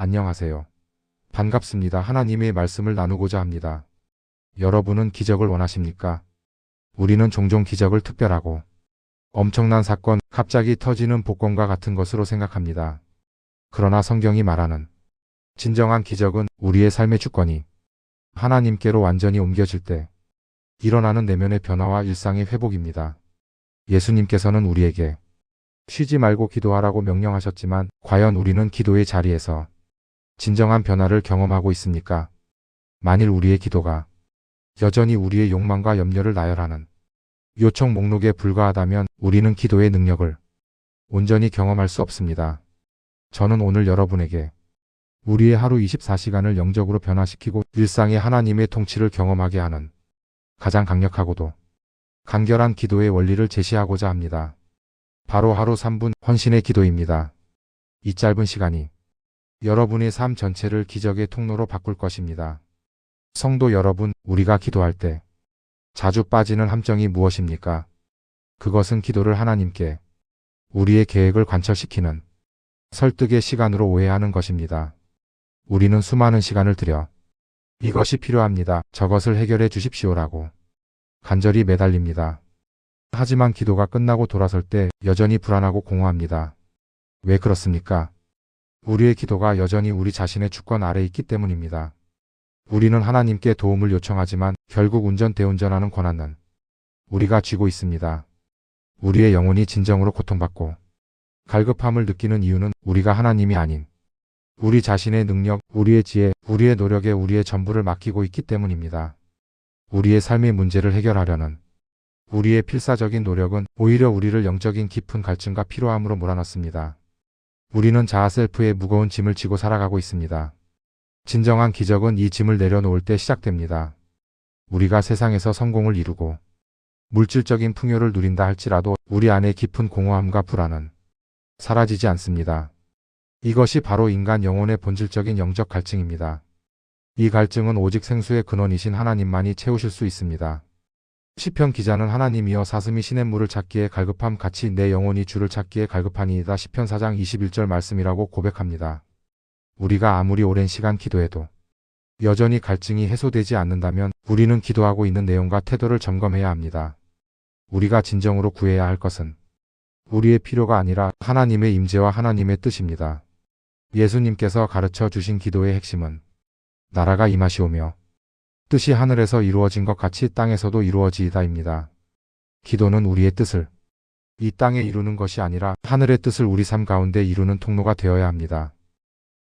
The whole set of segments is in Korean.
안녕하세요. 반갑습니다. 하나님의 말씀을 나누고자 합니다. 여러분은 기적을 원하십니까? 우리는 종종 기적을 특별하고 엄청난 사건, 갑자기 터지는 복권과 같은 것으로 생각합니다. 그러나 성경이 말하는 진정한 기적은 우리의 삶의 주권이 하나님께로 완전히 옮겨질 때 일어나는 내면의 변화와 일상의 회복입니다. 예수님께서는 우리에게 쉬지 말고 기도하라고 명령하셨지만 과연 우리는 기도의 자리에서 진정한 변화를 경험하고 있습니까? 만일 우리의 기도가 여전히 우리의 욕망과 염려를 나열하는 요청 목록에 불과하다면 우리는 기도의 능력을 온전히 경험할 수 없습니다. 저는 오늘 여러분에게 우리의 하루 24시간을 영적으로 변화시키고 일상의 하나님의 통치를 경험하게 하는 가장 강력하고도 간결한 기도의 원리를 제시하고자 합니다. 바로 하루 3분 헌신의 기도입니다. 이 짧은 시간이 여러분의 삶 전체를 기적의 통로로 바꿀 것입니다. 성도 여러분, 우리가 기도할 때 자주 빠지는 함정이 무엇입니까? 그것은 기도를 하나님께 우리의 계획을 관철시키는 설득의 시간으로 오해하는 것입니다. 우리는 수많은 시간을 들여 이것이 필요합니다. 저것을 해결해 주십시오라고 간절히 매달립니다. 하지만 기도가 끝나고 돌아설 때 여전히 불안하고 공허합니다. 왜 그렇습니까? 우리의 기도가 여전히 우리 자신의 주권 아래 있기 때문입니다. 우리는 하나님께 도움을 요청하지만 결국 운전대운전하는 권한은 우리가 쥐고 있습니다. 우리의 영혼이 진정으로 고통받고 갈급함을 느끼는 이유는 우리가 하나님이 아닌 우리 자신의 능력, 우리의 지혜, 우리의 노력에 우리의 전부를 맡기고 있기 때문입니다. 우리의 삶의 문제를 해결하려는 우리의 필사적인 노력은 오히려 우리를 영적인 깊은 갈증과 피로함으로 몰아넣습니다. 우리는 자아 셀프의 무거운 짐을 지고 살아가고 있습니다. 진정한 기적은 이 짐을 내려놓을 때 시작됩니다. 우리가 세상에서 성공을 이루고 물질적인 풍요를 누린다 할지라도 우리 안에 깊은 공허함과 불안은 사라지지 않습니다. 이것이 바로 인간 영혼의 본질적인 영적 갈증입니다. 이 갈증은 오직 생수의 근원이신 하나님만이 채우실 수 있습니다. 시편 기자는 하나님이여 사슴이 시냇물을 찾기에 갈급함 같이 내 영혼이 주를 찾기에 갈급하니이다. 시편 4장 21절 말씀이라고 고백합니다. 우리가 아무리 오랜 시간 기도해도 여전히 갈증이 해소되지 않는다면 우리는 기도하고 있는 내용과 태도를 점검해야 합니다. 우리가 진정으로 구해야 할 것은 우리의 필요가 아니라 하나님의 임재와 하나님의 뜻입니다. 예수님께서 가르쳐 주신 기도의 핵심은 나라가 임하시오며 뜻이 하늘에서 이루어진 것 같이 땅에서도 이루어지이다입니다. 기도는 우리의 뜻을 이 땅에 이루는 것이 아니라 하늘의 뜻을 우리 삶 가운데 이루는 통로가 되어야 합니다.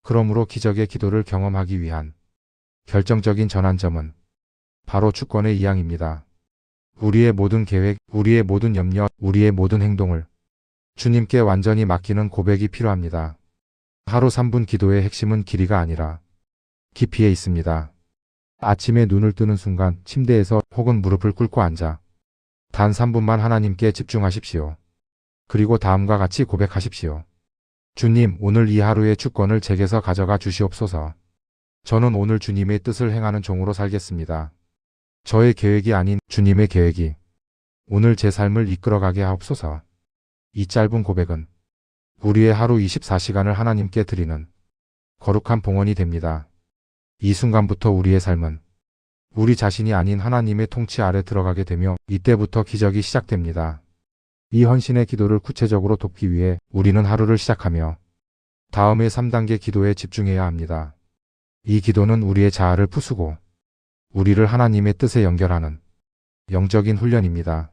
그러므로 기적의 기도를 경험하기 위한 결정적인 전환점은 바로 주권의 이양입니다. 우리의 모든 계획, 우리의 모든 염려, 우리의 모든 행동을 주님께 완전히 맡기는 고백이 필요합니다. 하루 3분 기도의 핵심은 길이가 아니라 깊이에 있습니다. 아침에 눈을 뜨는 순간 침대에서 혹은 무릎을 꿇고 앉아 단 3분만 하나님께 집중하십시오. 그리고 다음과 같이 고백하십시오. 주님, 오늘 이 하루의 주권을 제게서 가져가 주시옵소서. 저는 오늘 주님의 뜻을 행하는 종으로 살겠습니다. 저의 계획이 아닌 주님의 계획이 오늘 제 삶을 이끌어가게 하옵소서. 이 짧은 고백은 우리의 하루 24시간을 하나님께 드리는 거룩한 봉헌이 됩니다. 이 순간부터 우리의 삶은 우리 자신이 아닌 하나님의 통치 아래 들어가게 되며 이때부터 기적이 시작됩니다. 이 헌신의 기도를 구체적으로 돕기 위해 우리는 하루를 시작하며 다음의 3단계 기도에 집중해야 합니다. 이 기도는 우리의 자아를 부수고 우리를 하나님의 뜻에 연결하는 영적인 훈련입니다.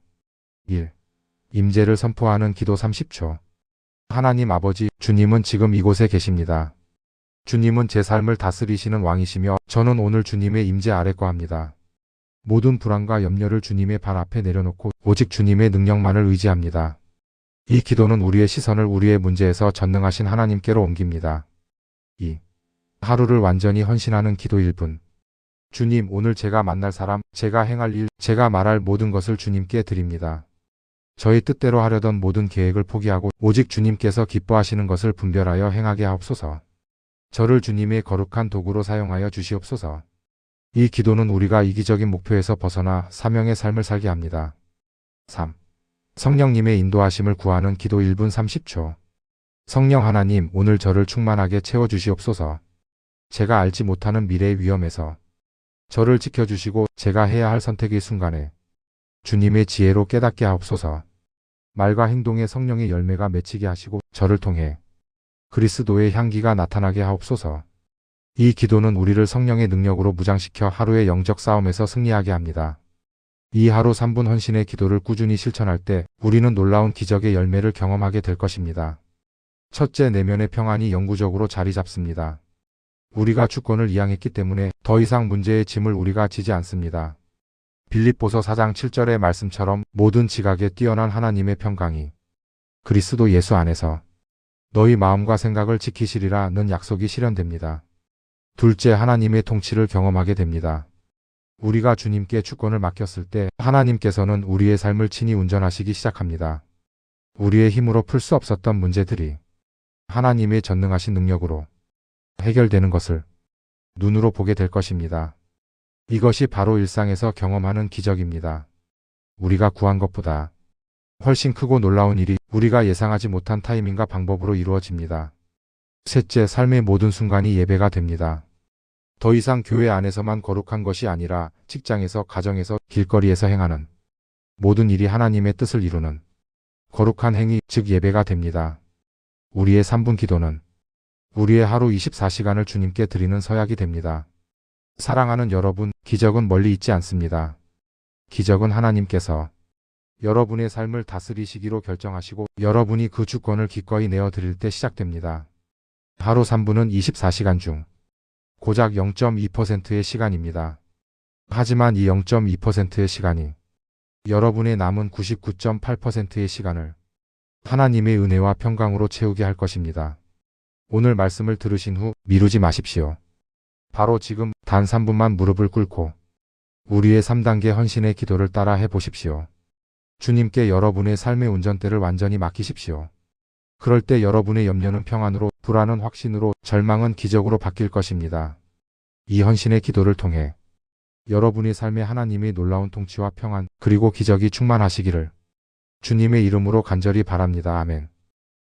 1. 임재를 선포하는 기도 30초. 하나님 아버지, 주님은 지금 이곳에 계십니다. 주님은 제 삶을 다스리시는 왕이시며 저는 오늘 주님의 임재 아래 거합니다. 모든 불안과 염려를 주님의 발 앞에 내려놓고 오직 주님의 능력만을 의지합니다. 이 기도는 우리의 시선을 우리의 문제에서 전능하신 하나님께로 옮깁니다. 2. 하루를 완전히 헌신하는 기도 1분. 주님, 오늘 제가 만날 사람, 제가 행할 일, 제가 말할 모든 것을 주님께 드립니다. 저희 뜻대로 하려던 모든 계획을 포기하고 오직 주님께서 기뻐하시는 것을 분별하여 행하게 하옵소서. 저를 주님의 거룩한 도구로 사용하여 주시옵소서. 이 기도는 우리가 이기적인 목표에서 벗어나 사명의 삶을 살게 합니다. 3. 성령님의 인도하심을 구하는 기도 1분 30초. 성령 하나님, 오늘 저를 충만하게 채워주시옵소서. 제가 알지 못하는 미래의 위험에서 저를 지켜주시고 제가 해야 할 선택의 순간에 주님의 지혜로 깨닫게 하옵소서. 말과 행동에 성령의 열매가 맺히게 하시고 저를 통해 그리스도의 향기가 나타나게 하옵소서. 이 기도는 우리를 성령의 능력으로 무장시켜 하루의 영적 싸움에서 승리하게 합니다. 이 하루 3분 헌신의 기도를 꾸준히 실천할 때 우리는 놀라운 기적의 열매를 경험하게 될 것입니다. 첫째, 내면의 평안이 영구적으로 자리 잡습니다. 우리가 주권을 이양했기 때문에 더 이상 문제의 짐을 우리가 지지 않습니다. 빌립보서 4장 7절의 말씀처럼 모든 지각에 뛰어난 하나님의 평강이 그리스도 예수 안에서 너희 마음과 생각을 지키시리라는 약속이 실현됩니다. 둘째, 하나님의 통치를 경험하게 됩니다. 우리가 주님께 주권을 맡겼을 때 하나님께서는 우리의 삶을 친히 운전하시기 시작합니다. 우리의 힘으로 풀 수 없었던 문제들이 하나님의 전능하신 능력으로 해결되는 것을 눈으로 보게 될 것입니다. 이것이 바로 일상에서 경험하는 기적입니다. 우리가 구한 것보다 훨씬 크고 놀라운 일이 우리가 예상하지 못한 타이밍과 방법으로 이루어집니다. 셋째, 삶의 모든 순간이 예배가 됩니다. 더 이상 교회 안에서만 거룩한 것이 아니라 직장에서, 가정에서, 길거리에서 행하는 모든 일이 하나님의 뜻을 이루는 거룩한 행위, 즉 예배가 됩니다. 우리의 3분 기도는 우리의 하루 24시간을 주님께 드리는 서약이 됩니다. 사랑하는 여러분, 기적은 멀리 있지 않습니다. 기적은 하나님께서 여러분의 삶을 다스리시기로 결정하시고 여러분이 그 주권을 기꺼이 내어드릴 때 시작됩니다. 하루 3분은 24시간 중 고작 0.2%의 시간입니다. 하지만 이 0.2%의 시간이 여러분의 남은 99.8%의 시간을 하나님의 은혜와 평강으로 채우게 할 것입니다. 오늘 말씀을 들으신 후 미루지 마십시오. 바로 지금 단 3분만 무릎을 꿇고 우리의 3단계 헌신의 기도를 따라 해보십시오. 주님께 여러분의 삶의 운전대를 완전히 맡기십시오. 그럴 때 여러분의 염려는 평안으로, 불안은 확신으로, 절망은 기적으로 바뀔 것입니다. 이 헌신의 기도를 통해 여러분의 삶에 하나님의 놀라운 통치와 평안, 그리고 기적이 충만하시기를 주님의 이름으로 간절히 바랍니다. 아멘.